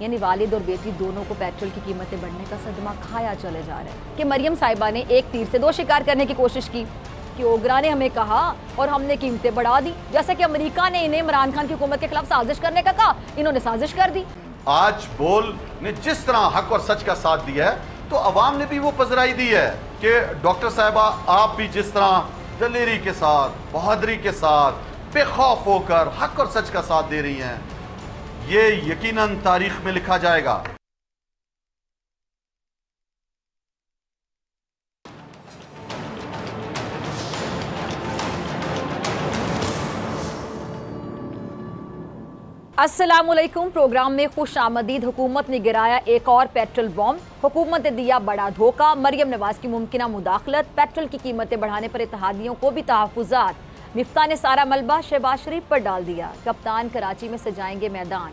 यानी वालिद और बेटी दोनों को पेट्रोल की कीमतें बढ़ने का सदमा खाया चले जा रहा है कि मरियम साहिबा ने एक तीर से दो शिकार करने की कोशिश की कि ओगरा ने हमें कहा और हमने कीमतें बढ़ा दी। जैसे कि अमेरिका ने इन्हें इमरान खान की हुकूमत के खिलाफ साजिश करने का कहा, इन्होंने साजिश कर दी। आज बोल ने जिस तरह हक और सच का साथ दिया है तो अवाम ने भी वो पजराई दी है कि डॉक्टर साहिबा आप भी जिस तरह दलेरी के साथ, बहादुरी के साथ, बेखौफ होकर हक और सच का साथ दे रही हैं, ये यकीनन तारीख में लिखा जाएगा। अस्सलामुअलैकुम। प्रोग्राम में खुश आमदीद। हुकूमत ने गिराया एक और पेट्रोल बॉम्ब, हुकूमत ने दिया बड़ा धोखा, मरियम नवाज की मुमकिना मुदाखलत, पेट्रोल की कीमतें बढ़ाने पर इत्तेहादियों को भी तहफ़्फ़ुज़ात, मिफ्ता ने सारा मलबा शहबाज शरीफ पर डाल दिया, कप्तान कराची में सजाएंगे मैदान।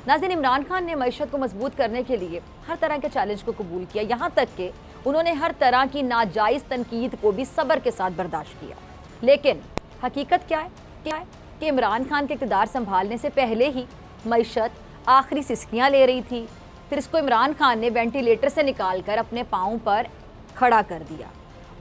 नाज़रीन, इमरान खान ने मईशत को मजबूत करने के लिए हर तरह के चैलेंज को कबूल किया, यहाँ तक कि उन्होंने हर तरह की नाजायज़ तनकीद को भी सब्र के साथ बर्दाश्त किया। लेकिन हकीकत क्या है कि इमरान खान के इक़्तिदार संभालने से पहले ही मईशत आखिरी सिसकियाँ ले रही थी। फिर इसको इमरान खान ने वेंटिलेटर से निकाल कर अपने पाँव पर खड़ा कर दिया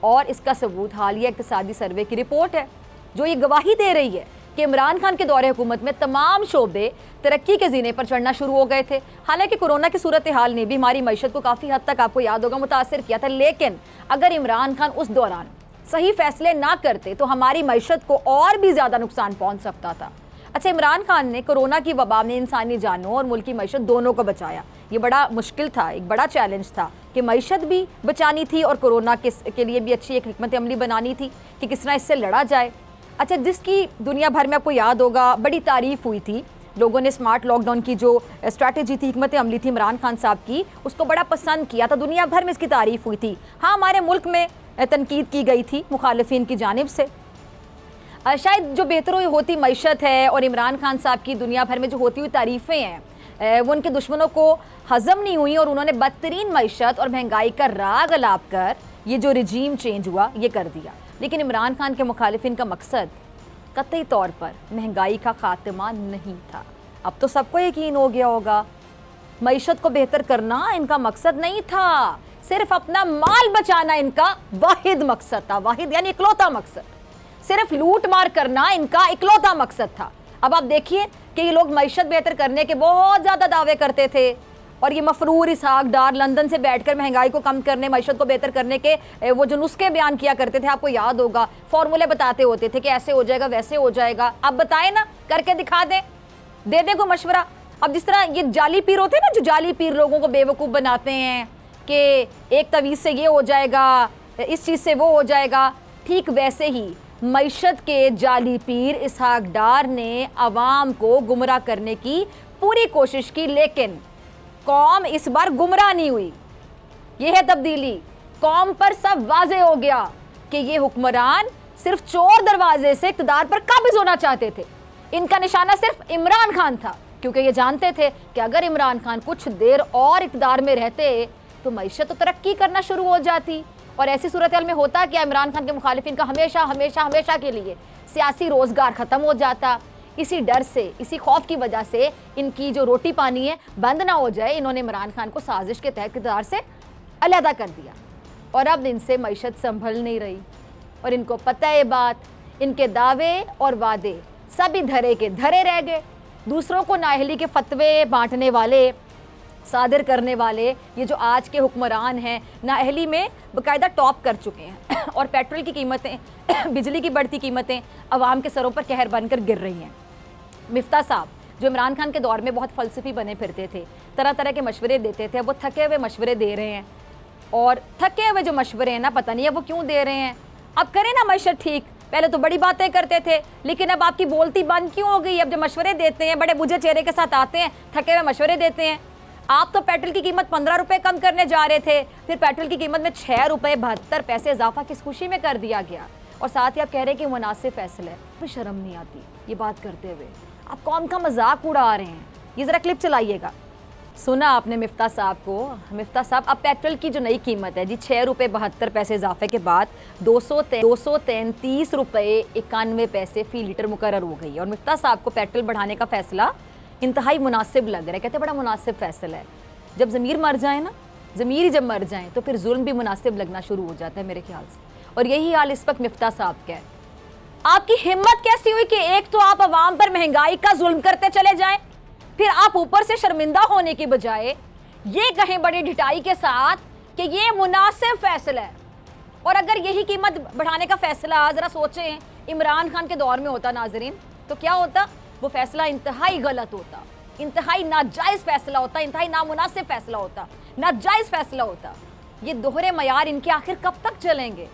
और इसका सबूत हालिया इक़्तिसादी सर्वे की रिपोर्ट है जो ये गवाही दे रही है कि इमरान खान के दौरे हुकूमत में तमाम शोबे तरक्की के जीने पर चढ़ना शुरू हो गए थे। हालांकि कोरोना की सूरत हाल ने भी हमारी मईशत को काफ़ी हद तक, आपको याद होगा, मुतासर किया था, लेकिन अगर इमरान खान उस दौरान सही फैसले ना करते तो हमारी मईशत को और भी ज़्यादा नुकसान पहुँच सकता था। अच्छा, इमरान खान ने कोरोना की वबा में इंसानी जानों और मुल्क की मईशत दोनों को बचाया। ये बड़ा मुश्किल था, एक बड़ा चैलेंज था कि मईशत भी बचानी थी और कोरोना के लिए भी अच्छी एक हिकमत अमली बनानी थी कि किस तरह इससे लड़ा जाए। अच्छा, जिसकी दुनिया भर में आपको याद होगा बड़ी तारीफ़ हुई थी, लोगों ने स्मार्ट लॉकडाउन की जो स्ट्रैटेजी थी, हिकमत अमली थी इमरान खान साहब की, उसको बड़ा पसंद किया था, दुनिया भर में इसकी तारीफ़ हुई थी। हाँ, हमारे मुल्क में तनकीद की गई थी मुखालिफिन की जानिब से। शायद जो बेहतर होती मईशत है और इमरान खान साहब की दुनिया भर में जो होती हुई तारीफ़ें हैं वो उनके दुश्मनों को हज़म नहीं हुई और उन्होंने बदतरीन मईशत और महंगाई का राग अलाप कर ये जो रिजीम चेंज हुआ ये कर दिया। लेकिन इमरान खान के मुखालिफिन का मकसद कतई तौर पर महंगाई का खात्मा नहीं था। अब तो सबको यकीन हो गया होगा, मईशत को बेहतर करना इनका मकसद नहीं था, सिर्फ अपना माल बचाना इनका वाहिद मकसद था। वाहिद यानी इकलौता मकसद, सिर्फ लूट मार करना इनका इकलौता मकसद था। अब आप देखिए कि ये लोग मईशत बेहतर करने के बहुत ज़्यादा दावे करते थे और ये मफरूर इसहाक डार लंदन से बैठकर महंगाई को कम करने, मईशत को बेहतर करने के वो जो नुस्खे बयान किया करते थे, आपको याद होगा, फॉर्मूले बताते होते थे कि ऐसे हो जाएगा, वैसे हो जाएगा। अब बताएं ना, करके दिखा दें, दे दें को मशवरा। अब जिस तरह ये जाली पीर होते हैं ना, जो जाली पीर लोगों को बेवकूफ़ बनाते हैं कि एक तवीज़ से ये हो जाएगा, इस चीज़ से वो हो जाएगा, ठीक वैसे ही मईशत के जाली पीर इसहाक डार ने अवाम को गुमराह करने की पूरी कोशिश की, लेकिन कौम इस बार गुमराह नहीं हुई। ये है तब्दीली। कौम पर सब वाज़े हो गया कि ये हुक्मरान सिर्फ चोर दरवाजे से इक़्तिदार पर काबिज होना चाहते थे। इनका निशाना सिर्फ इमरान खान था, क्योंकि ये जानते थे कि अगर इमरान खान कुछ देर और इक़्तिदार में रहते तो मईशत तो तरक्की करना शुरू हो जाती। और ऐसी सूरत हाल में होता क्या, इमरान खान के मुखालिफिन का हमेशा हमेशा हमेशा के लिए सियासी रोज़गार ख़त्म हो जाता। इसी डर से, इसी खौफ की वजह से इनकी जो रोटी पानी है बंद ना हो जाए, इन्होंने इमरान खान को साजिश के तहत इक़्तिदार से अलहदा कर दिया और अब इनसे मईशत संभल नहीं रही। और इनको पता है बात, इनके दावे और वादे सभी धरे के धरे रह गए। दूसरों को नाअहली के फतवे बांटने वाले, सादिर करने वाले ये जो आज के हुक्मरान हैं, नाअहली में बाकायदा टॉप कर चुके हैं और पेट्रोल की कीमतें, बिजली की बढ़ती कीमतें अवाम के सरों पर कहर बनकर गिर रही हैं। मिफ्ता साहब जो इमरान खान के दौर में बहुत फ़लसफ़ी बने फिरते थे, तरह तरह के मशवरे देते थे, अब वो थके हुए मशवरे दे रहे हैं और थके हुए जो मशवरे हैं ना, पता नहीं है वो क्यों दे रहे हैं। अब करें ना मईशत ठीक, पहले तो बड़ी बातें करते थे, लेकिन अब आपकी बोलती बंद क्यों हो गई? अब जो मशवरे देते हैं बड़े बुझे चेहरे के साथ आते हैं, थके हुए मशवरे देते हैं। आप तो पेट्रोल की कीमत 15 रुपये कम करने जा रहे थे, फिर पेट्रोल की कीमत में 6 रुपये 72 पैसे इजाफा किस खुशी में कर दिया गया और साथ ही आप कह रहे हैं कि मुनासिब फैसला है। कोई शर्म नहीं आती ये बात करते हुए, आप कौन का मजाक उड़ा रहे हैं? ये ज़रा क्लिप चलाइएगा। सुना आपने मिफ्ता साहब को। मिफ्ता साहब, अब पेट्रोल की जो नई कीमत है जी 6 रुपये 72 पैसे इजाफे के बाद 233 रुपये 91 पैसे फ़ी लीटर मुकर्रर हो गई है और मिफ्ता साहब को पेट्रोल बढ़ाने का फैसला इंतहाई मुनासिब लग रहा है। कहते बड़ा मुनासिब फैसला है। जब ज़मीर मर जाए ना, ज़मीर ही जब मर जाए तो फिर जुल्म भी मुनासिब लगना शुरू हो जाता है मेरे ख्याल से। और यही हाल इस वक्त मिफ्ता साहब का है। आपकी हिम्मत कैसी हुई कि एक तो आप अवाम पर महंगाई का जुल्म करते चले जाएं, फिर आप ऊपर से शर्मिंदा होने की बजाय ये कहें बड़ी ढिठाई के साथ कि ये मुनासिब फैसला है। और अगर यही कीमत बढ़ाने का फैसला ज़रा सोचें इमरान खान के दौर में होता नाजरीन, तो क्या होता? वो फैसला इंतहाई गलत होता, इंतहाई नाजायज़ फैसला होता, इंतहाई नामुनासिब फैसला होता, नाजायज़ फैसला होता। ये दोहरे मयार इनके आखिर कब तक चलेंगे?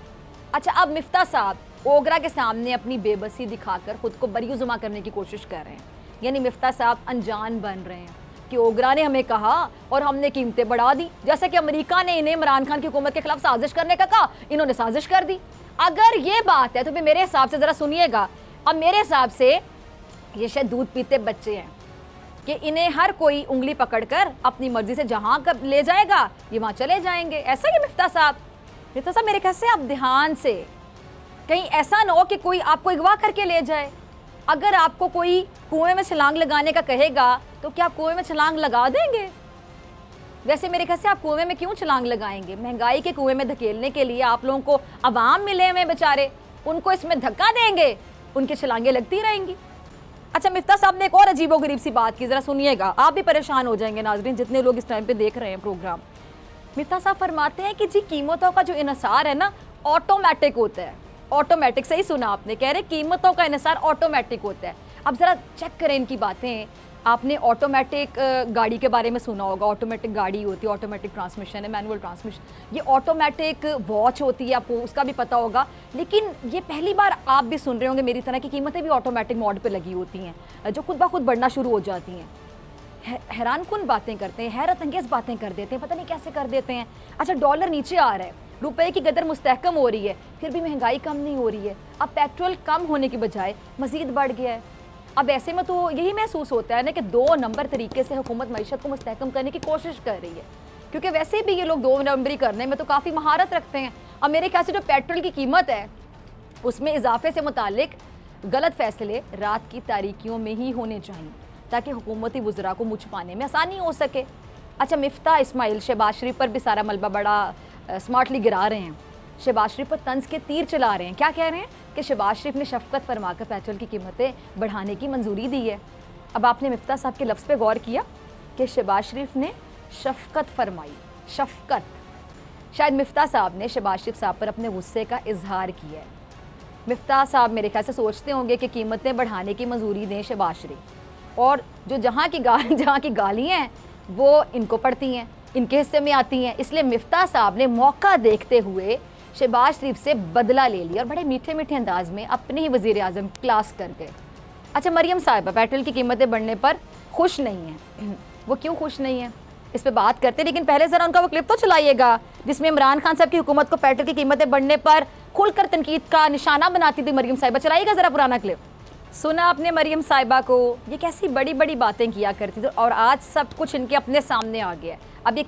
अच्छा, अब मिफ्ता साहब ओगरा के सामने अपनी बेबसी दिखाकर खुद को बरीजुमा करने की कोशिश कर रहे हैं। यानी मिफ्ता साहब अनजान बन रहे हैं कि ओगरा ने हमें कहा और हमने कीमतें बढ़ा दी। जैसे कि अमेरिका ने इन्हें इमरान खान की हुकूमत के खिलाफ साजिश करने का कहा, इन्होंने साजिश कर दी। अगर ये बात है तो फिर मेरे हिसाब से ज़रा सुनिएगा, अब मेरे हिसाब से ये शायद दूध पीते बच्चे हैं कि इन्हें हर कोई उंगली पकड़कर अपनी मर्जी से जहाँ कब ले जाएगा ये वहाँ चले जाएंगे। ऐसा ही मिफ्ता साहब मेरे ख्याल से आप ध्यान से, कहीं ऐसा ना हो कि कोई आपको अगवा करके ले जाए। अगर आपको कोई कुएं में छलांग लगाने का कहेगा तो क्या आप कुएं में छलांग लगा देंगे? वैसे मेरे ख्याल से आप कुएं में क्यों छलांग लगाएंगे? महंगाई के कुएं में धकेलने के लिए आप लोगों को अवाम मिले हुए बेचारे, उनको इसमें धक्का देंगे, उनकी छलांगें लगती रहेंगी। अच्छा, मिफ्ता साहब ने एक और अजीबोगरीब सी बात की, ज़रा सुनिएगा, आप भी परेशान हो जाएंगे नाजरीन जितने लोग इस टाइम पे देख रहे हैं प्रोग्राम। मिफ्ता साहब फरमाते हैं कि जी कीमतों का जो इन्हिसार है ना ऑटोमेटिक होता है। ऑटोमेटिक, सही सुना आपने, कह रहे कीमतों का इन्हिसार ऑटोमेटिक होता है। अब ज़रा चेक करें इनकी बातें। आपने ऑटोमेटिक गाड़ी के बारे में सुना होगा, ऑटोमेटिक गाड़ी होती है, ऑटोमेटिक ट्रांसमिशन है, मैनुअल ट्रांसमिशन, ये ऑटोमेटिक वॉच होती है, आपको उसका भी पता होगा। लेकिन ये पहली बार आप भी सुन रहे होंगे मेरी तरह की कीमतें भी ऑटोमेटिक मोड पे लगी होती हैं जो खुद ब खुद बढ़ना शुरू हो जाती हैं। हैरानकुन बातें करते हैं, हैरत अंगेज़ बातें कर देते हैं, पता नहीं कैसे कर देते हैं। अच्छा, डॉलर नीचे आ रहा है, रुपए की कदर मुस्तहकम हो रही है, फिर भी महंगाई कम नहीं हो रही है। अब पेट्रोल कम होने की बजाय मज़ीद बढ़ गया है। अब ऐसे में तो यही महसूस होता है ना कि 2 नंबर तरीके से हुकूमत मईशत को मुस्तहकम करने की कोशिश कर रही है, क्योंकि वैसे भी ये लोग 2 नंबरी करने में तो काफ़ी महारत रखते हैं। अब मेरे ख्याल से जो पेट्रोल की कीमत है उसमें इजाफे से मुतालिक गलत फैसले रात की तारीकियों में ही होने चाहिए ताकि हुकूमती वज़रा को मुँह छुपाने में आसानी हो सके। अच्छा, मिफ्ता इस्माइल शहबाज शरीफ पर भी सारा मलबा बड़ा स्मार्टली गिरा रहे हैं, शहबाज शरीफ पर तंज के तीर चला रहे हैं। क्या कह रहे हैं कि शहबाज शरीफ ने शफकत फरमाकर पेट्रोल की कीमतें बढ़ाने की मंजूरी दी है। अब आपने मिफ्ता साहब के लफ्ज़ पे गौर किया कि शहबाज शरीफ ने शफकत फरमाई। शफकत, शायद मिफ्ता साहब ने शहबाज शरीफ साहब पर अपने गुस्से का इजहार किया है। मिफ्ता साहब मेरे ख्याल से सोचते होंगे कि कीमतें बढ़ाने की मंजूरी दें शहबाज शरीफ, और जो जहाँ की गालियाँ हैं वो इनको पड़ती हैं, इनके हिस्से में आती हैं। इसलिए मिफ्ता साहब ने मौका देखते हुए शहबाज शरीफ से बदला ले लिया और बड़े मीठे मीठे अंदाज में अपने ही वज़ीर आज़म क्लास कर गए। अच्छा, मरियम साहिबा पेट्रोल की कीमतें बढ़ने पर खुश नहीं हैं। वो क्यों खुश नहीं है इस पर बात करते, लेकिन पहले ज़रा उनका वो क्लिप तो चलाइएगा जिसमें इमरान खान साहब की हुकूमत को पेट्रोल की कीमतें बढ़ने पर खुलकर तनकीद का निशाना बनाती थी मरियम साहिबा। चलाइएगा ज़रा पुराना क्लिप। सुना आपने मरियम साहिबा को, ये कैसी बड़ी बड़ी बातें किया करती थी और आज सब कुछ इनके अपने सामने आ गया है। अब ये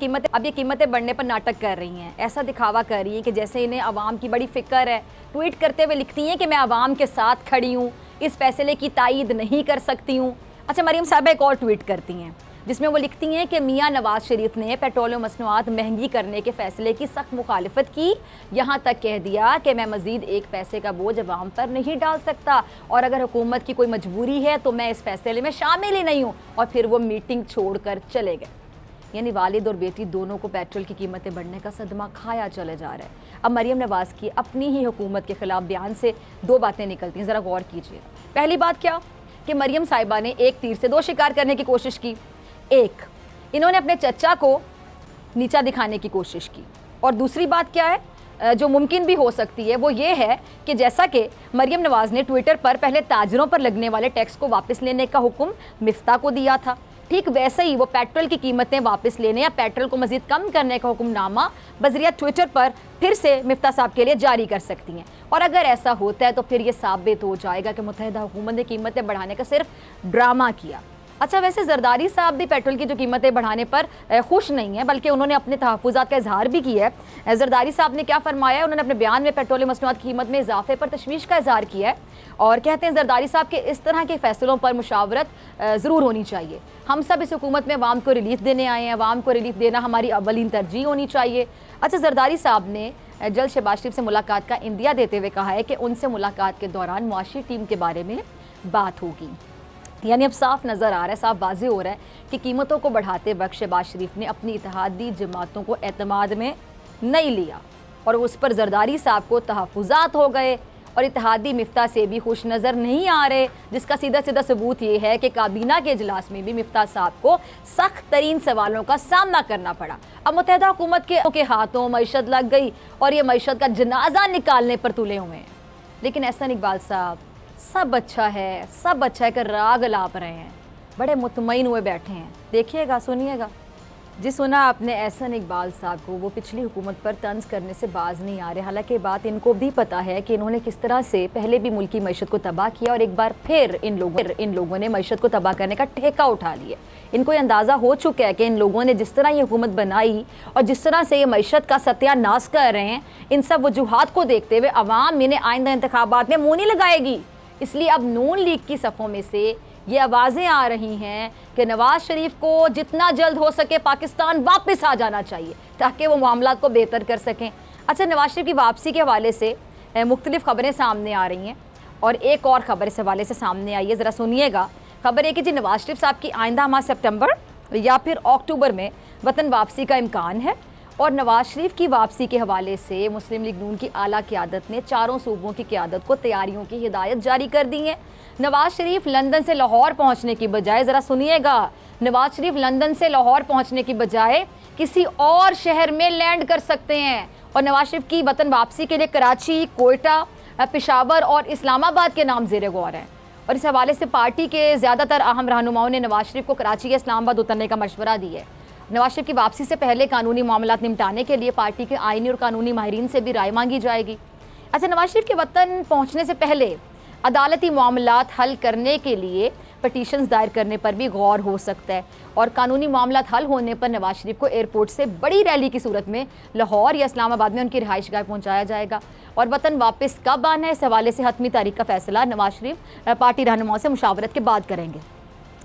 कीमतें बढ़ने पर नाटक कर रही हैं, ऐसा दिखावा कर रही हैं कि जैसे इन्हें आवाम की बड़ी फिक्र है। ट्वीट करते हुए लिखती हैं कि मैं आवाम के साथ खड़ी हूँ, इस फैसले की तायीद नहीं कर सकती हूँ। अच्छा, मरियम साहिबा एक और ट्वीट करती हैं जिसमें वो लिखती हैं कि मियां नवाज शरीफ ने पेट्रोल मसनूआत महंगी करने के फैसले की सख्त मुखालिफत की, यहाँ तक कह दिया कि मैं मज़ीद 1 पैसे का बोझ अवाम पर नहीं डाल सकता और अगर हुकूमत की कोई मजबूरी है तो मैं इस फैसले में शामिल ही नहीं हूँ। और फिर वो मीटिंग छोड़कर चले गए। यानी वालिद और बेटी दोनों को पेट्रोल की कीमतें बढ़ने का सदमा खाया चले जा रहा है। अब मरियम नवाज़ की अपनी ही हुकूमत के खिलाफ बयान से 2 बातें निकलती हैं, ज़रा गौर कीजिए। पहली बात क्या कि मरियम साहिबा ने एक तीर से 2 शिकार करने की कोशिश की। एक, इन्होंने अपने चचा को नीचा दिखाने की कोशिश की, और दूसरी बात क्या है जो मुमकिन भी हो सकती है वो ये है कि जैसा कि मरियम नवाज़ ने ट्विटर पर पहले ताजरों पर लगने वाले टैक्स को वापस लेने का हुक्म मिफ्ता को दिया था, ठीक वैसे ही वो पेट्रोल की कीमतें वापस लेने या पेट्रोल को मज़ीद कम करने का हुक्मनामा बज़रिया ट्विटर पर फिर से मिफ्ता साहब के लिए जारी कर सकती हैं। और अगर ऐसा होता है तो फिर ये साबित हो जाएगा कि मुत्तहिदा हुकूमत ने कीमतें बढ़ाने का सिर्फ ड्रामा किया। अच्छा, वैसे जरदारी साहब भी पेट्रोल की जो कीमतें बढ़ाने पर खुश नहीं है, बल्कि उन्होंने अपने तहफ़्फ़ुज़ात का इजहार भी किया है। जरदारी साहब ने क्या फरमाया है, उन्होंने अपने बयान में पेट्रोलियम मसनूआत की कीमत में इजाफे पर तशवीश का इजहार किया है और कहते हैं जरदारी साहब के इस तरह के फैसलों पर मुशावरत ज़रूर होनी चाहिए। हम सब इस हुकूमत में अवाम को रिलीफ देने आए हैं, अवाम को रिलीफ देना हमारी अवलीन तरजीह होनी चाहिए। अच्छा, जरदारी साहब ने जल्द शहबाज शरीफ से मुलाकात का इंदिया देते हुए कहा है कि उनसे मुलाकात के दौरान मुआशी टीम के बारे में बात होगी। यानी अब साफ नज़र आ रहा है, साफ वाज़ेह हो रहा है कि कीमतों को बढ़ाते वक्त शहबाज शरीफ ने अपनी इत्तेहादी जमातों को एतमाद में नहीं लिया और उस पर जरदारी साहब को तहफ़्फ़ुज़ात हो गए और इत्तेहादी मिफ्ता से भी खुश नज़र नहीं आ रहे, जिसका सीधा सीधा सबूत ये है कि काबीना के इजलास में भी मिफ्ता साहब को सख्त तरीन सवालों का सामना करना पड़ा। अब मुत्तहिदा हुकूमत के हाथों मईशत लग गई और ये मईशत का जनाजा निकालने पर तुले हुए हैं। लेकिन एहसन इकबाल साहब, सब अच्छा है कर राग लाप रहे हैं, बड़े मुतमईन हुए बैठे हैं। देखिएगा, सुनिएगा। जी सुना आपने एहसन इकबाल साहब को, वो पिछली हुकूमत पर तंज करने से बाज नहीं आ रहे। हालांकि बात इनको भी पता है कि इन्होंने किस तरह से पहले भी मुल्की मईशत को तबाह किया और एक बार फिर इन लोगों ने मईशत को तबाह करने का ठेका उठा लिया। इनको ये अंदाज़ा हो चुका है कि इन लोगों ने जिस तरह ये हुकूमत बनाई और जिस तरह से ये मईशत का सत्यानाश कर रहे हैं, इन सब वजूहात को देखते हुए अवाम इन्हें आइंदा इंतखाबात में मुँह नहीं लगाएगी। इसलिए अब नून लीग की सफ़ों में से ये आवाज़ें आ रही हैं कि नवाज़ शरीफ को जितना जल्द हो सके पाकिस्तान वापस आ जाना चाहिए ताकि वो मामलात को बेहतर कर सकें। अच्छा, नवाज़ शरीफ की वापसी के हवाले से मुख्तलिफ़ ख़बरें सामने आ रही हैं और एक और ख़बर इस हवाले से सामने आई है, ज़रा सुनिएगा। ख़बर है कि जी नवाज़ शरीफ साहब की आइंदा माह सितंबर या फिर अक्टूबर में वतन वापसी का इम्कान है और नवाज़ शरीफ की वापसी के हवाले से मुस्लिम लीग नून की आला क़यादत ने चारों सूबों की क़यादत को तैयारियों की हिदायत जारी कर दी है। नवाज़ शरीफ लंदन से लाहौर पहुंचने की बजाय, ज़रा सुनिएगा, नवाज़ शरीफ लंदन से लाहौर पहुंचने की बजाय किसी और शहर में लैंड कर सकते हैं और नवाज़ शरीफ की वतन वापसी के लिए कराची, कोयटा, पेशावर और इस्लामाबाद के नाम ज़ेर गौर हैं। और इस हवाले से पार्टी के ज़्यादातर अहम रहनुमाओं ने नवाज़ शरीफ को कराची या इस्लामाबाद उतरने का मशवरा दिया है। नवाज़ शरीफ की वापसी से पहले कानूनी मामलात निपटाने के लिए पार्टी के आईनी और कानूनी माहिरीन से भी राय मांगी जाएगी। अच्छा, नवाज़ शरीफ के वतन पहुँचने से पहले अदालती मामलात हल करने के लिए पटिशन्स दायर करने पर भी गौर हो सकता है और कानूनी मामलात हल होने पर नवाज़ शरीफ को एयरपोर्ट से बड़ी रैली की सूरत में लाहौर या इस्लामाबाद में उनकी रिहाइश गाह पहुँचाया जाएगा। और वतन वापस कब आना है, इस हवाले से हतमी तारीख का फैसला नवाज़ शरीफ पार्टी रहनुमाओं से मुशावरत के बाद करेंगे।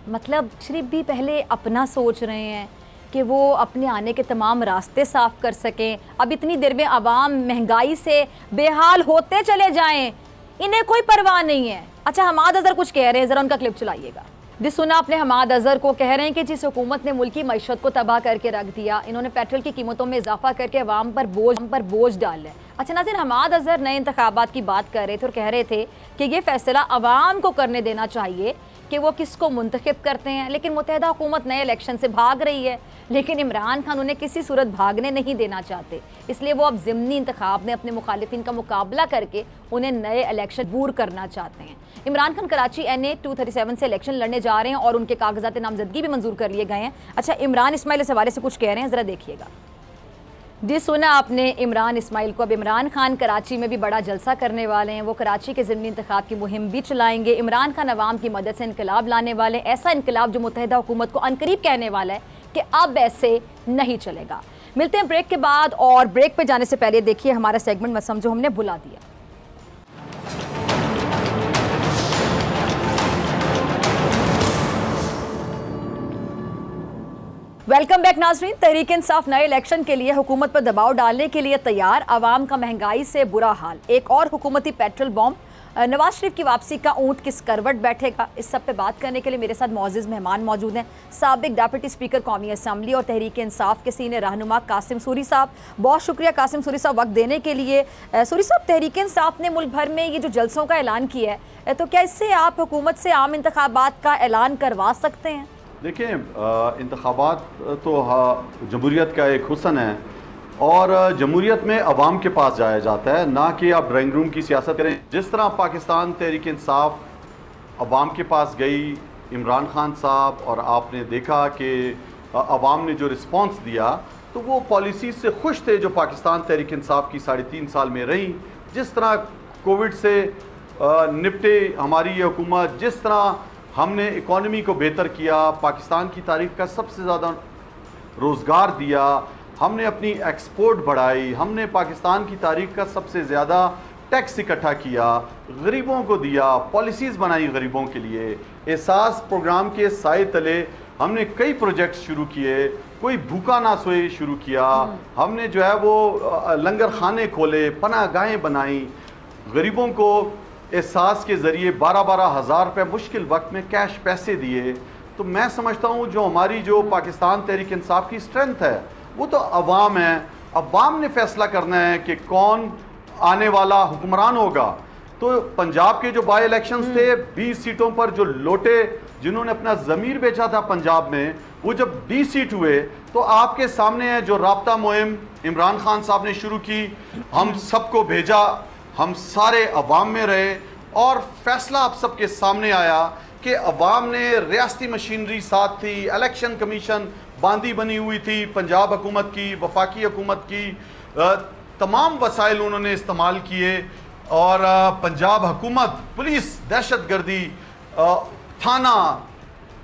मतलब शरीफ भी पहले अपना सोच रहे हैं कि वो अपने आने के तमाम रास्ते साफ़ कर सकें। अब इतनी देर में आवाम महंगाई से बेहाल होते चले जाएं, इन्हें कोई परवाह नहीं है। अच्छा, हमाद अजहर कुछ कह रहे हैं, ज़रा उनका क्लिप चलाइएगा। जिस सुना आपने हमाद अजहर को, कह रहे हैं कि जिस हुकूमत ने मुल्की मईशत को तबाह करके रख दिया, इन्होंने पेट्रोल की कीमतों में इजाफा करके अवाम पर बोझ डाल है। अच्छा नाज़रीन, हमाद अजहर नए इंतखाबात की बात कर रहे थे और कह रहे थे कि ये फैसला अवाम को करने देना चाहिए कि वो किसको मुंतखब करते हैं। लेकिन मुत्तहिदा हुकूमत नए इलेक्शन से भाग रही है, लेकिन इमरान खान उन्हें किसी सूरत भागने नहीं देना चाहते, इसलिए वो अब ज़िमनी इंतखाब में अपने मुखालिफिन का मुकाबला करके उन्हें नए इलेक्शन दूर करना चाहते हैं। इमरान खान कराची NA 237 से इलेक्शन लड़ने जा रहे हैं और उनके कागजात नामजदगी भी मंजूर कर लिए गए हैं। अच्छा, इमरान इस्माइल इस हवाले से कुछ कह रहे हैं, ज़रा देखिएगा। जी सुना आपने इमरान इस्माइल को। अब इमरान खान कराची में भी बड़ा जलसा करने वाले हैं, वो कराची के ज़िमनी इंतखाब की मुहिम भी चलाएंगे। इमरान खान अवाम की मदद से इनकलाब लाने वाले, ऐसा इनकलाब जो मुत्तहिदा हुकूमत को अनकरीब कहने वाला है कि अब ऐसे नहीं चलेगा। मिलते हैं ब्रेक के बाद, और ब्रेक पे जाने से पहले देखिए हमारा सेगमेंट मत समझो हमने बुला दिया। वेलकम बैक नाज़रीन। तहरीक इंसाफ नए इलेक्शन के लिए हुकूमत पर दबाव डालने के लिए तैयार, आवाम का महंगाई से बुरा हाल, एक और हुकूमती पेट्रोल बॉम्ब, नवाज शरीफ की वापसी का ऊँट किस करवट बैठेगा, इस सब पे बात करने के लिए मेरे साथ मौजूद मेहमान मौजूद हैं। साबिक डिप्टी स्पीकर कौमी असम्बली और तहरीक इंसाफ के सीनियर रहनुमा कासिम सूरी साहब। बहुत शुक्रिया कासिम सूरी साहब वक्त देने के लिए। सूरी साहब, तहरीक इंसाफ ने मुल्क भर में ये जो जलसों का ऐलान किया है, तो क्या इससे आप हुकूमत से आम इंतखाबात का ऐलान करवा सकते हैं? देखिए, इंतखाबात तो जमहूरियत का एक हुस्न है और जमहूरियत में अवाम के पास जाया जाता है, ना कि आप ड्राइंग रूम की सियासत करें। जिस तरह पाकिस्तान तहरीक इंसाफ अवाम के पास गई, इमरान खान साहब, और आपने देखा कि अवाम ने जो रिस्पॉन्स दिया तो वो पॉलिसी से खुश थे जो पाकिस्तान तहरीक इंसाफ की 3.5 साल में रही। जिस तरह कोविड से निपटे हमारी ये हुकूमत, जिस तरह हमने इकॉनमी को बेहतर किया, पाकिस्तान की तारीख का सबसे ज़्यादा रोज़गार दिया, हमने अपनी एक्सपोर्ट बढ़ाई, हमने पाकिस्तान की तारीख का सबसे ज़्यादा टैक्स इकट्ठा किया, गरीबों को दिया, पॉलिसीज़ बनाई गरीबों के लिए। एहसास प्रोग्राम के साए तले हमने कई प्रोजेक्ट्स शुरू किए, कोई भूखा ना सोए शुरू किया, हमने जो है वो लंगर खाने खोले, पनाह गाहें बनाई, गरीबों को एहसास के ज़रिए 12-12 हज़ार रुपये मुश्किल वक्त में कैश पैसे दिए। तो मैं समझता हूँ जो हमारी जो पाकिस्तान तहरीक इंसाफ की स्ट्रेंथ है वो तो अवाम है। अवाम ने फैसला करना है कि कौन आने वाला हुक्मरान होगा। तो पंजाब के जो बाई इलेक्शंस थे, 20 सीटों पर जो लोटे जिन्होंने अपना ज़मीर बेचा था पंजाब में, वो जब 20 सीट हुए तो आपके सामने है जो राब्ता मुहिम इमरान खान साहब ने शुरू की, हम सबको भेजा, हम सारे अवाम में रहे और फैसला आप सबके सामने आया कि अवाम ने रियासती मशीनरी साथ थी, इलेक्शन कमीशन बांदी बनी हुई थी, पंजाब हुकूमत की, वफाकी हुकूमत की, तमाम वसाइल उन्होंने इस्तेमाल किए और पंजाब हुकूमत, पुलिस, दहशतगर्दी, थाना,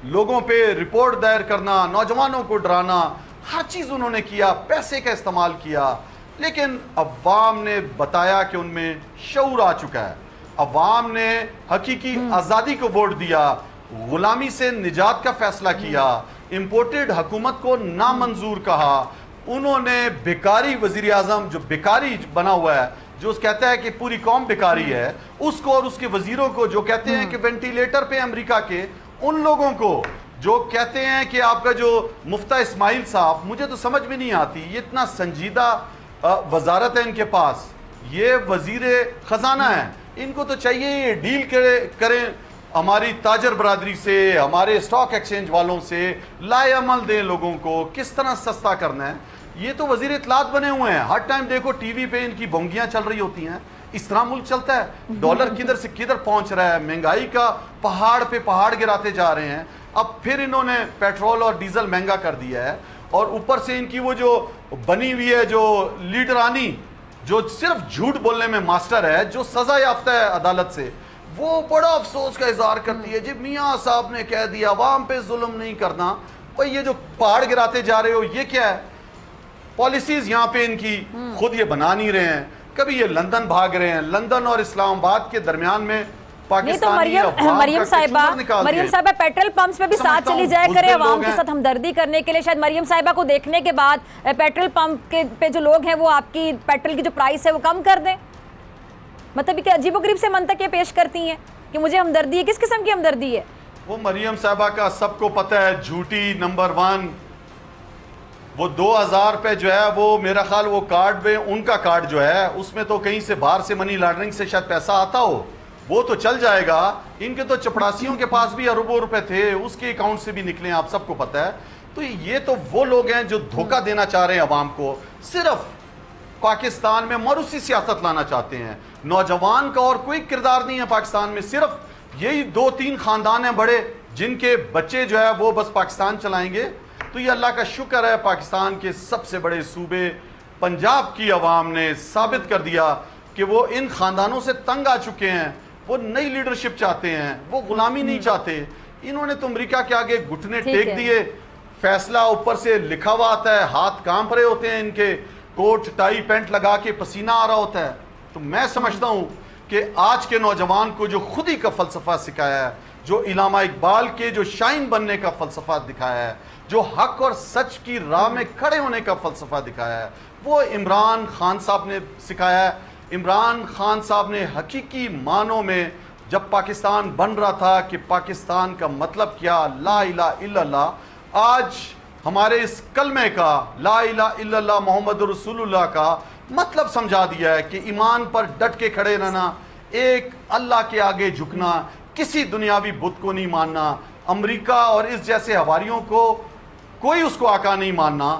लोगों पे रिपोर्ट दायर करना, नौजवानों को डराना, हर चीज़ उन्होंने किया, पैसे का इस्तेमाल किया। लेकिन अवाम ने बताया कि उनमें शऊर आ चुका है। अवाम ने हकीकी आज़ादी को वोट दिया, गुलामी से निजात का फैसला किया, इम्पोर्टेड हुकूमत को नामंजूर कहा। उन्होंने बेकारी वज़ीर आज़म जो बेकारी बना हुआ है, जो कहता है कि पूरी कौम बेकारी है, उसको और उसके वजीरों को जो कहते हैं कि वेंटिलेटर पे अमेरिका के, उन लोगों को जो कहते हैं कि आपका जो मुफ्ता इस्माइल साहब, मुझे तो समझ में नहीं आती, ये इतना संजीदा वजारत है इनके पास, ये वजीर ख़जाना है, इनको तो चाहिए ये डील करें हमारी ताजर बरादरी से, हमारे स्टॉक एक्सचेंज वालों से, लाए अमल दें लोगों को, किस तरह सस्ता करना है। ये तो वजीर इत्तलात बने हुए हैं, हर टाइम देखो टीवी पे इनकी बोंगियां चल रही होती हैं। इस तरह मुल्क चलता है। डॉलर किधर से किधर पहुंच रहा है, महंगाई का पहाड़ पे पहाड़ गिराते जा रहे हैं। अब फिर इन्होंने पेट्रोल और डीजल महंगा कर दिया है और ऊपर से इनकी वो जो बनी हुई है जो लीडरानी, जो सिर्फ झूठ बोलने में मास्टर है, जो सजा याफ्ता है अदालत से, वो बड़ा अफसोस का इजहार करती है जी मियाँ साहब ने कह दिया अवाम पे जुल्म नहीं करना। और ये जो पहाड़ गिराते जा रहे हो ये क्या है? पॉलिसीज यहाँ पे इनकी खुद ये बना नहीं रहे हैं। कभी ये लंदन भाग रहे हैं, लंदन और इस्लामाबाद के दरमियान में नहीं तो मरियम साहिबा पेट्रोल पंप्स पे भी साथ चली जाया करे अवाम के साथ हमदर्दी करने के लिए। शायद मरियम साहिबा को देखने के बाद पेट्रोल पंप के पे जो लोग हैं वो आपकी पेट्रोल की जो प्राइस है वो कम कर दें। मतलब कि अजीबोगरीब से मंतक ये पेश करती हैं कि मुझे हमदर्दी है। किस किस्म की हमदर्दी है? वो मरियम साहिबा का सबको पता है, झूठी नंबर 1। वो 2000 रुपये जो है वो मेरा ख्याल वो कार्ड में, उनका कार्ड जो है उसमें तो कहीं से बाहर से मनी लॉन्ड्रिंग से शायद पैसा आता हो, वो तो चल जाएगा। इनके तो चपड़ासियों के पास भी अरबों रुपए थे, उसके अकाउंट से भी निकले, आप सबको पता है। तो ये तो वो लोग हैं जो धोखा देना चाह रहे हैं अवाम को, सिर्फ पाकिस्तान में मरूसी सियासत लाना चाहते हैं। नौजवान का और कोई किरदार नहीं है पाकिस्तान में, सिर्फ यही 2-3 खानदान हैं बड़े जिनके बच्चे जो है वो बस पाकिस्तान चलाएंगे। तो ये अल्लाह का शुक्र है पाकिस्तान के सबसे बड़े सूबे पंजाब की अवाम ने साबित कर दिया कि वो इन खानदानों से तंग आ चुके हैं। वो नई लीडरशिप चाहते हैं, वो गुलामी नहीं चाहते। इन्होंने तो अमेरिका के आगे घुटने टेक दिए, फैसला ऊपर से लिखा हुआ आता है, हाथ कांप रहे होते हैं इनके, कोट टाई पैंट लगा के पसीना आ रहा होता है। तो मैं समझता हूँ कि आज के नौजवान को जो खुदी का फ़लसफ़ा सिखाया है, जो इलामा इकबाल के जो शाइन बनने का फ़लसफ़ा दिखाया है, जो हक और सच की राह में खड़े होने का फ़लसफ़ा दिखाया है, वो इमरान खान साहब ने सिखाया है। इमरान खान साहब ने हकीकी मानों में जब पाकिस्तान बन रहा था कि पाकिस्तान का मतलब क्या, ला इलाहा इल्लल्लाह, आज हमारे इस कलमे का ला इलाहा इल्लल्लाह मोहम्मद रसूलुल्लाह का मतलब समझा दिया है कि ईमान पर डट के खड़े रहना, एक अल्लाह के आगे झुकना, किसी दुनियावी बुत को नहीं मानना, अमेरिका और इस जैसे हवारियों को कोई उसको आका नहीं मानना,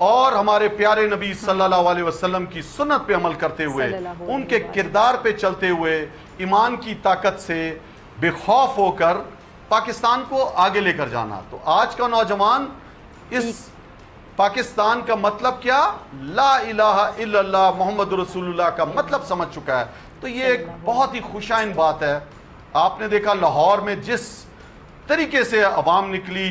और हमारे प्यारे नबी सल्लल्लाहु अलैहि वसल्लम की सुन्नत पे अमल करते हुए, उनके किरदार पे चलते हुए, ईमान की ताकत से बेखौफ होकर पाकिस्तान को आगे लेकर जाना। तो आज का नौजवान इस पाकिस्तान का मतलब क्या, ला इलाहा इल्लल्लाह मोहम्मद रसूलुल्लाह का मतलब समझ चुका है। तो ये एक बहुत ही खुशाइन बात है। आपने देखा लाहौर में जिस तरीके से अवाम निकली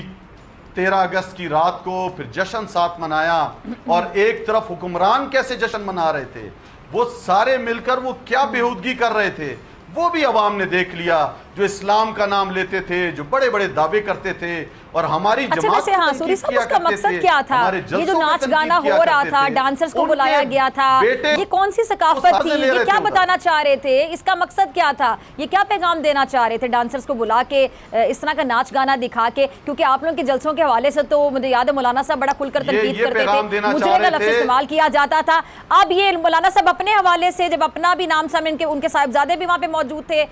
13 अगस्त की रात को, फिर जश्न साथ मनाया, और एक तरफ हुक्मरान कैसे जश्न मना रहे थे, वो सारे मिलकर वो क्या बेहूदगी कर रहे थे, वो भी अवाम ने देख लिया। जो इस्लाम का नाम लेते थे, जो बड़े बड़े दावे करते थे, और हमारी जमात वैसे हाँ सूरी साहब, उसका मकसद क्या था? ये जो नाच गाना हो रहा था, डांसर्स को बुलाया गया था, ये कौन सी सकाफत थी? ये क्या बताना चाह रहे थे? इसका मकसद क्या था? ये क्या पैगाम देना चाह रहे थे डांसर्स को बुला के, इस तरह का नाच गाना दिखा के? क्योंकि आप लोगों के जलसों के हवाले से तो मुझे याद है मौलाना साहब बड़ा खुलकर तनकीद करते थे, मुझे का लफ्ज़ इस्तेमाल किया जाता था। अब ये मौलाना साहब अपने हवाले से, जब अपना भी नाम सामने, उनके साहिबजादे भी वहाँ पे मौजूद थे,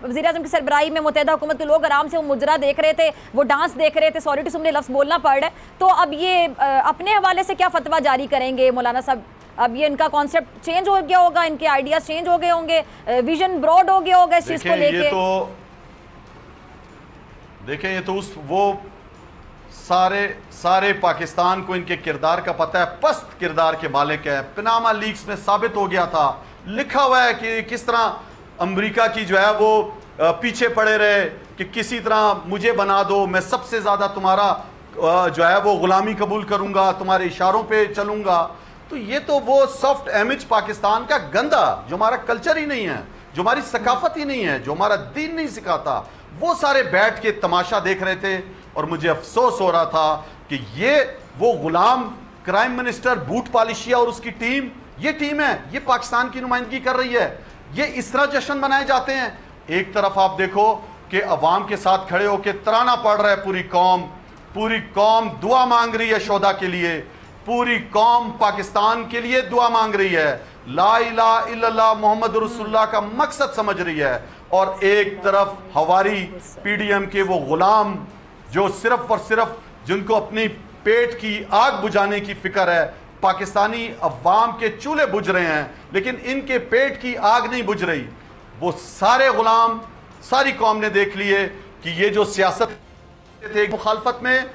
वज़ीर आज़म की सरबराही में मुत्तहिदा हुकूमत के लोग आराम से वो मुजरा देख रहे थे, वो डांस देख रहे थे, सॉरी टू से लफ्ज़ बोलना पड़ रहा है, तो अब ये अपने हवाले से क्या फतवा जारी करेंगे मौलाना साहब? अब ये इनका कॉन्सेप्ट चेंज हो गया होगा, इनके आइडियाज चेंज हो गए होंगे, विजन ब्रॉड हो गया होगा इस चीज को लेके। देखें, ये तो उस वो सारे पाकिस्तान को इनके किरदार का पता है, पस्त किरदार के मालिक है। पनामा लीक्स में साबित हो गया था, लिखा हुआ है कि किस तरह अमेरिका की जो है वो पीछे पड़े रहे कि किसी तरह मुझे बना दो, मैं सबसे ज़्यादा तुम्हारा जो है वो गुलामी कबूल करूंगा, तुम्हारे इशारों पे चलूंगा। तो ये तो वो सॉफ्ट इमेज पाकिस्तान का गंदा, जो हमारा कल्चर ही नहीं है, जो हमारी सकाफत ही नहीं है, जो हमारा दीन नहीं सिखाता, वो सारे बैठ के तमाशा देख रहे थे। और मुझे अफसोस हो रहा था कि ये वो गुलाम क्राइम मिनिस्टर बूट पालिशिया और उसकी टीम, ये टीम है, ये पाकिस्तान की नुमाइंदगी कर रही है। ये इस तरह जश्न मनाए जाते हैं। एक तरफ आप देखो कि अवाम के साथ खड़े होकर तराना पड़ रहा है पूरी कौम दुआ मांग रही है शोदा के लिए, पूरी कौम पाकिस्तान के लिए दुआ मांग रही है, ला इलाहा इल्लल्लाह मोहम्मद रसूलुल्लाह का मकसद समझ रही है। और एक तरफ हवारी पीडीएम के वो गुलाम जो सिर्फ और सिर्फ जिनको अपनी पेट की आग बुझाने की फिक्र है, पाकिस्तानी अवाम के चूल्हे बुझ रहे हैं लेकिन इनके पेट की आग नहीं बुझ रही। वो सारे गुलाम, सारी कौम ने देख लिए कि ये जो सियासत थे मुखालफत में,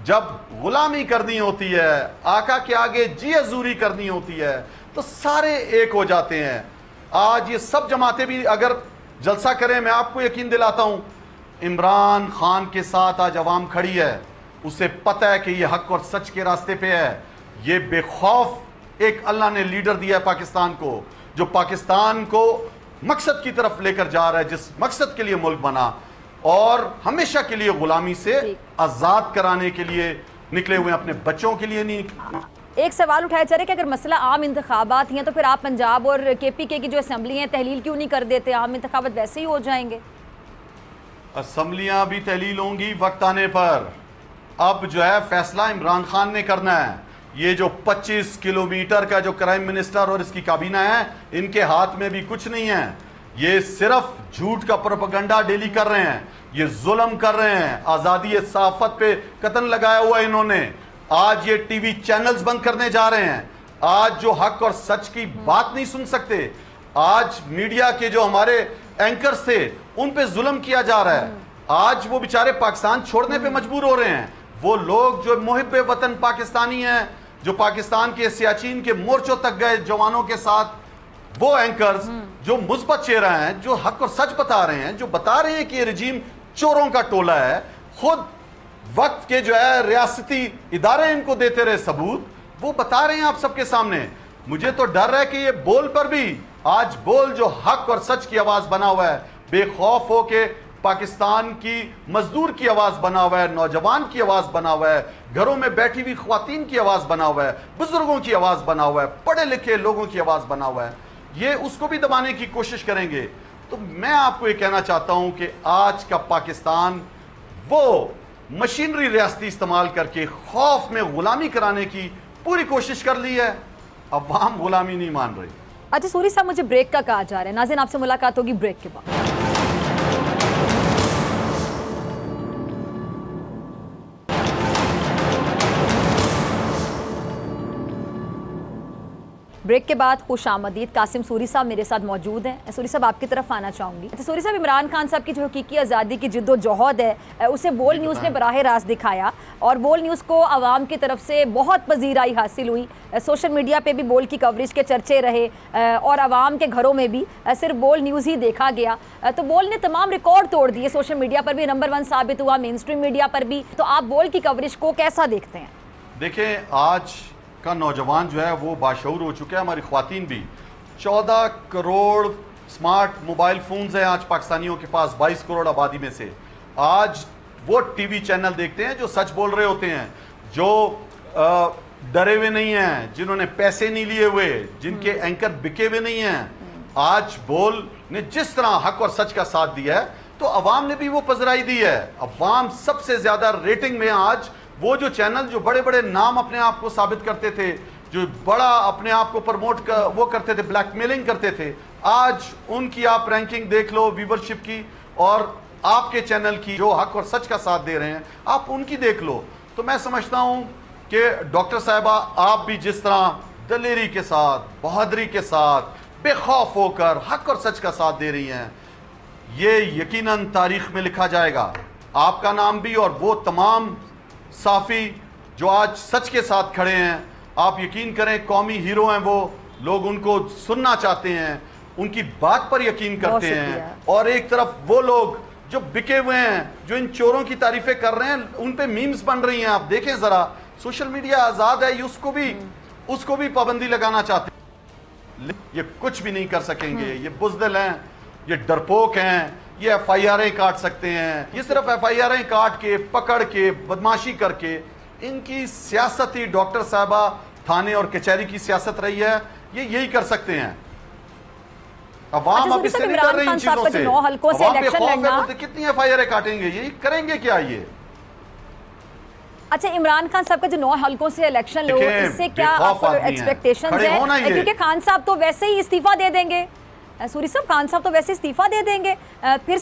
जब गुलामी करनी होती है, आका के आगे जी हजूरी करनी होती है, तो सारे एक हो जाते हैं। आज ये सब जमातें भी अगर जलसा करें, मैं आपको यकीन दिलाता हूं, इमरान खान के साथ आज अवाम खड़ी है, उसे पता है कि ये हक और सच के रास्ते पे है। ये बेखौफ एक अल्लाह ने लीडर दिया है पाकिस्तान को, जो पाकिस्तान को मकसद की तरफ लेकर जा रहा है, जिस मकसद के लिए मुल्क बना और हमेशा के लिए गुलामी से आजाद कराने के लिए निकले हुए, अपने बच्चों के लिए नहीं। एक सवाल उठाया जा रहा है कि अगर मसला आम इंतखाबात हैं तो फिर आप पंजाब और केपीके की जो असम्बली है तहलील क्यों नहीं कर देते? आम इंतखाबात वैसे ही हो जाएंगे। असम्बलियां भी तहलील होंगी वक्त आने पर। अब जो है फैसला इमरान खान ने करना है। ये जो 25 किलोमीटर का जो क्राइम मिनिस्टर और इसकी काबीना है, इनके हाथ में भी कुछ नहीं है। ये सिर्फ झूठ का प्रोपेगेंडा डेली कर रहे हैं, ये जुल्म कर रहे हैं, आज़ादी सहाफत पे कतन लगाया हुआ इन्होंने। आज ये टीवी चैनल्स बंद करने जा रहे हैं। आज जो हक और सच की बात नहीं सुन सकते, आज मीडिया के जो हमारे एंकर्स थे उन पे जुल्म किया जा रहा है। आज वो बेचारे पाकिस्तान छोड़ने पे मजबूर हो रहे हैं। वो लोग जो मुहिब्बे वतन पाकिस्तानी हैं, जो पाकिस्तान के सियाचिन के मोर्चों तक गए जवानों के साथ, वो एंकर्स जो मुस्बत चेहरा हैं, जो हक और सच बता रहे हैं, जो बता रहे हैं कि ये रजीम चोरों का टोला है, खुद वक्त के जो है रियासती इदारे इनको देते रहे सबूत, वो बता रहे हैं आप सबके सामने। मुझे तो डर है कि ये बोल पर भी, आज बोल जो हक और सच की आवाज बना हुआ है, बेखौफ हो के पाकिस्तान की मजदूर की आवाज बना हुआ है, नौजवान की आवाज बना हुआ है, घरों में बैठी हुई ख्वातीन की आवाज बना हुआ है, बुजुर्गों की आवाज बना हुआ है, पढ़े लिखे लोगों की आवाज बना हुआ है, ये उसको भी दबाने की कोशिश करेंगे। तो मैं आपको ये कहना चाहता हूं कि आज का पाकिस्तान वो मशीनरी रियासती इस्तेमाल करके खौफ में गुलामी कराने की पूरी कोशिश कर ली है। अवाम गुलामी नहीं मान रही। अच्छा सूरी साहब, मुझे ब्रेक का कहा जा रहा है। नाज़रीन, आपसे मुलाकात होगी ब्रेक के बाद। ब्रेक के बाद खुश आमदीद कासिम सूरी साहब मेरे साथ मौजूद हैं। सूरी साहब आपकी तरफ आना चाहूँगी। अच्छा सूरी साहब, इमरान खान साहब की जो हकीकी आज़ादी की जिद्दोजहद है उसे बोल न्यूज़ ने बराह रास्त दिखाया और बोल न्यूज़ को आवाम की तरफ से बहुत पजीराई हासिल हुई। सोशल मीडिया पे भी बोल की कवरेज के चर्चे रहे और आवाम के घरों में भी सिर्फ बोल न्यूज़ ही देखा गया। तो बोल ने तमाम रिकॉर्ड तोड़ दिए, सोशल मीडिया पर भी नंबर 1 साबित हुआ, मेन स्ट्रीम मीडिया पर भी। तो आप बोल की कवरेज को कैसा देखते हैं? देखें, आज का नौजवान जो है वो बाशऊर हो चुके हैं, हमारी ख्वातीन भी। 14 करोड़ स्मार्ट मोबाइल फ़ोन्स हैं आज पाकिस्तानियों के पास, 22 करोड़ आबादी में से। आज वो टीवी चैनल देखते हैं जो सच बोल रहे होते हैं, जो डरे हुए नहीं हैं, जिन्होंने पैसे नहीं लिए हुए, जिनके एंकर बिके हुए नहीं हैं। आज बोल ने जिस तरह हक और सच का साथ दिया है तो अवाम ने भी वो पजराई दी है। अवाम सबसे ज़्यादा रेटिंग में आज वो जो चैनल जो बड़े बड़े नाम अपने आप को साबित करते थे, जो बड़ा अपने आप को प्रमोट वो करते थे, ब्लैकमेलिंग करते थे, आज उनकी आप रैंकिंग देख लो व्यूवरशिप की, और आपके चैनल की जो हक और सच का साथ दे रहे हैं आप उनकी देख लो। तो मैं समझता हूं कि डॉक्टर साहिबा आप भी जिस तरह दलेरी के साथ, बहादुरी के साथ, बेखौफ होकर हक और सच का साथ दे रही हैं, ये यकीनन तारीख में लिखा जाएगा। आपका नाम भी और वो तमाम साफ़ी जो आज सच के साथ खड़े हैं, आप यकीन करें कौमी हीरो हैं वो, लोग उनको सुनना चाहते हैं, उनकी बात पर यकीन करते हैं। और एक तरफ वो लोग जो बिके हुए हैं, जो इन चोरों की तारीफें कर रहे हैं, उन पे मीम्स बन रही हैं। आप देखें ज़रा, सोशल मीडिया आज़ाद है, उसको भी पाबंदी लगाना चाहते हैं। ये कुछ भी नहीं कर सकेंगे, ये बुज़दिल हैं, ये डरपोक हैं, ये FIR काट सकते हैं। ये सिर्फ FIR काट के, पकड़ के, बदमाशी करके, इनकी सियासत ही डॉक्टर साहबा थाने और कचहरी की सियासत रही है, ये यही कर सकते हैं। अवाम अब इससे नहीं कर रही इन चीजों से। अवाम पे खौफ है तो कितनी FIR काटेंगे, यही करेंगे क्या ये? अच्छा, इमरान खान साहब का जो 9 हलकों से इलेक्शन लो, इससे क्या एक्सपेक्टेशंस है? क्योंकि खान साहब तो वैसे ही इस्तीफा दे देंगे। सूरी साहब, खान साहब तो वैसे इस्तीफा दे देंगे, फिर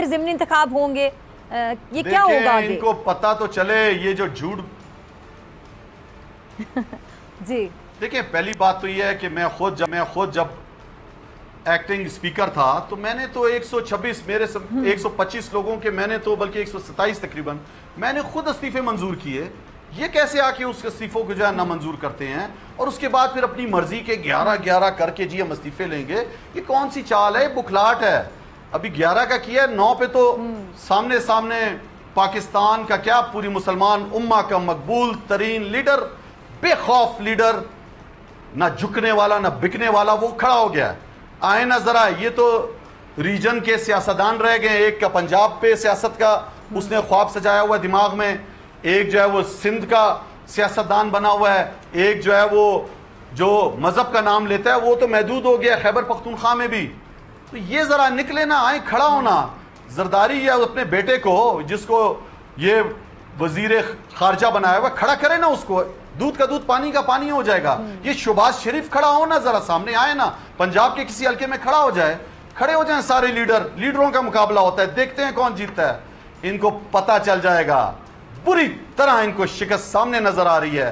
ज़िमनी इंतखाब होंगे, ये क्या होगा आगे? इनको पता तो चले ये जो झूठ जी। देखिए, पहली बात तो ये है कि मैं खुद जब एक्टिंग स्पीकर था तो मैंने तो 126 मेरे 125 लोगों के, मैंने तो बल्कि 127 तकरीबन मैंने खुद इस्तीफे मंजूर किए। ये कैसे आके उस इस्तीफों को जो है ना मंजूर करते हैं और उसके बाद फिर अपनी मर्जी के 11-11 करके जी हम इस्तीफे लेंगे? ये कौन सी चाल है? बुखलाहट है। अभी 11 का किया, 9 पे तो सामने पाकिस्तान का क्या, पूरी मुसलमान उम्मा का मकबूल तरीन लीडर, बेखौफ लीडर, ना झुकने वाला ना बिकने वाला, वो खड़ा हो गया। आए ना जरा, ये तो रीजन के सियासतदान रह गए। एक का पंजाब पे सियासत का उसने ख्वाब सजाया हुआ दिमाग में, एक जो है वो सिंध का सियासतदान बना हुआ है, एक जो है वो जो मजहब का नाम लेता है वो तो महदूद हो गया खैबर पख्तूनख्वा में भी। तो ये जरा निकले ना, आए खड़ा होना। जरदारी या अपने बेटे को, जिसको ये वजीर खारजा बनाया हुआ, खड़ा करे ना उसको, दूध का दूध पानी का पानी हो जाएगा। ये शहबाज शरीफ खड़ा हो ना, जरा सामने आए ना, पंजाब के किसी हल्के में खड़ा हो जाए, खड़े हो जाए सारे लीडरों का मुकाबला होता है, देखते हैं कौन जीतता है। इनको पता चल जाएगा, बुरी तरह इनको शिकस्त सामने नजर आ रही है।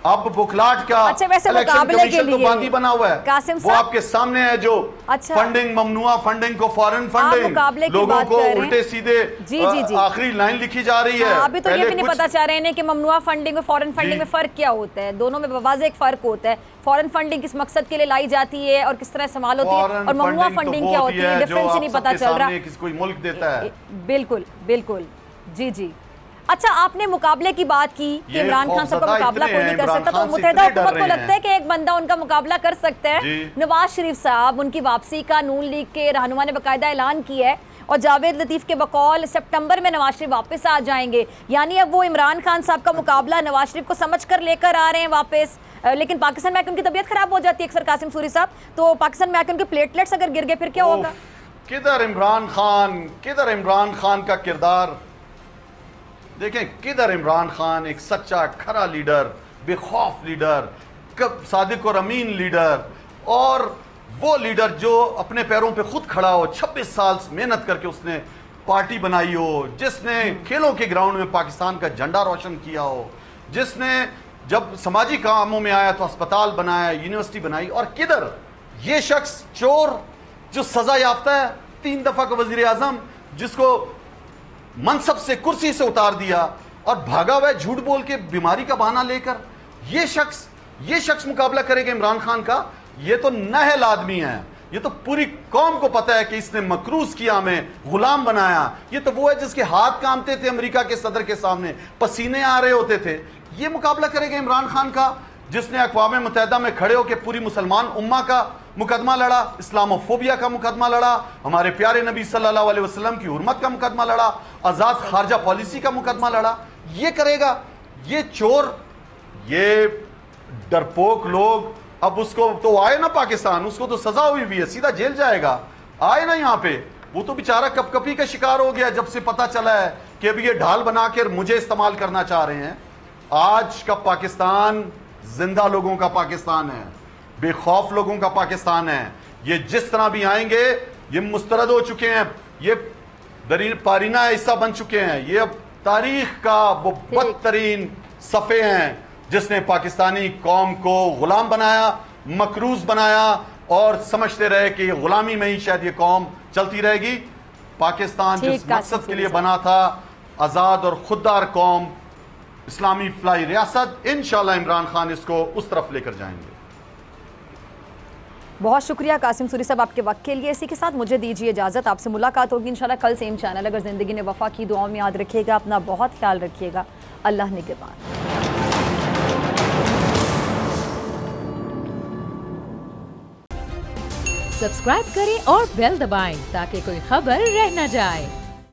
अब बुखलाट का इलेक्शन कमीशन तो बाकी बना हुआ है, वो आपके सामने है, जो फंडिंग, ममनुआ फंडिंग को फॉरेन फंडिंग, लोगों को उल्टे सीधे आखिरी लाइन लिखी जा रही है। अभी तो ये भी नहीं पता चाह रहे हैं कि ममनुआ फंडिंग और फॉरेन फंडिंग में फर्क क्या होता है। दोनों में वाज़ेह एक फर्क होता है। फॉरेन फंडिंग किस मकसद के लिए लाई जाती है और किस तरह इस्तेमाल होती है, और ममनुआ फंडिंग क्या होती है, डिफरेंस ही नहीं पता चल रहा। कोई मुल्क देता है। बिल्कुल बिल्कुल, जी। अच्छा, आपने मुकाबले की बात की कि इमरान खान साहब का मुकाबला कोई नहीं कर सकता, तो मुत्तहिदा हुकूमत को लगता है कि एक बंदा उनका मुकाबला कर सकता है। नवाज शरीफ साहब, उनकी वापसी का नून लीग के रहनुमा ने बाकायदा ऐलान किया है और जावेद लतीफ के बकौल सितंबर में नवाज शरीफ वापस आ जाएंगे। यानी अब वो इमरान खान साहब का मुकाबला नवाज शरीफ को समझ कर लेकर आ रहे हैं वापस। लेकिन पाकिस्तान में आकर उनकी तबीयत खराब हो जाती है अक्सर, कासिम सूरी साहब, तो पाकिस्तान में आकर उनके प्लेटलेट्स अगर गिर गए फिर क्या होगा? किधर इमरान खान का किरदार? देखें, किधर इमरान खान एक सच्चा खरा लीडर, बेखौफ लीडर, सादिक और अमीन लीडर, और वो लीडर जो अपने पैरों पे खुद खड़ा हो, 26 साल मेहनत करके उसने पार्टी बनाई हो, जिसने खेलों के ग्राउंड में पाकिस्तान का झंडा रोशन किया हो, जिसने जब समाजी कामों में आया तो अस्पताल बनाया, यूनिवर्सिटी बनाई। और किधर ये शख्स चोर जो सजा याफ्ता है, 3 दफा का वजीर आजम, जिसको मनसब से, कुर्सी से उतार दिया और भागा हुआ है झूठ बोल के बीमारी का बहाना लेकर। ये शख्स मुकाबला करेगा इमरान खान का? ये तो नहल आदमी है। ये तो पूरी कौम को पता है कि इसने मकरूज किया, हमें गुलाम बनाया। ये तो वो है जिसके हाथ कांपते थे अमेरिका के सदर के सामने, पसीने आ रहे होते थे। ये मुकाबला करेगा इमरान खान का, जिसने अक़वाम मुत्तहिदा में खड़े होकर पूरी मुसलमान उम्मा का मुकदमा लड़ा, इस्लामोफोबिया का मुकदमा लड़ा, हमारे प्यारे नबी सल्लल्लाहु अलैहि वसल्लम की हुर्मत का मुकदमा लड़ा, आज़ाद खारजा पॉलिसी का मुकदमा लड़ा। ये करेगा ये चोर, ये डरपोक लोग। अब उसको तो आए ना पाकिस्तान, उसको तो सजा हुई है, सीधा जेल जाएगा। आए ना यहाँ पे, वो तो बेचारा कपकपी का शिकार हो गया जब से पता चला है कि अभी ये ढाल बनाकर मुझे इस्तेमाल करना चाह रहे हैं। आज का पाकिस्तान जिंदा लोगों का पाकिस्तान है, बेखौफ लोगों का पाकिस्तान है। ये जिस तरह भी आएंगे ये मुस्तरद हो चुके हैं, ये पारीना हिस्सा बन चुके हैं। ये अब तारीख का वो बदतरीन सफ़े हैं जिसने पाकिस्तानी कौम को गुलाम बनाया, मकरूज बनाया और समझते रहे कि गुलामी में ही शायद ये कौम चलती रहेगी। पाकिस्तान जिस मकसद के लिए बना था, आज़ाद और खुददार कौम, इस्लामी फलाई रियासत, इंशाल्लाह इमरान खान इसको उस तरफ लेकर जाएंगे। बहुत शुक्रिया कासिम सूरी साहब आपके वक्त के लिए। इसी के साथ मुझे दीजिए इजाज़त, आपसे मुलाकात होगी इंशाल्लाह कल सेम चैनल। अगर ज़िंदगी ने वफ़ा की, दुआओं में याद रखिएगा, अपना बहुत ख्याल रखिएगा। अल्लाह निगहबान। सब्सक्राइब करें और बेल दबाएं ताकि कोई खबर रह न जाए।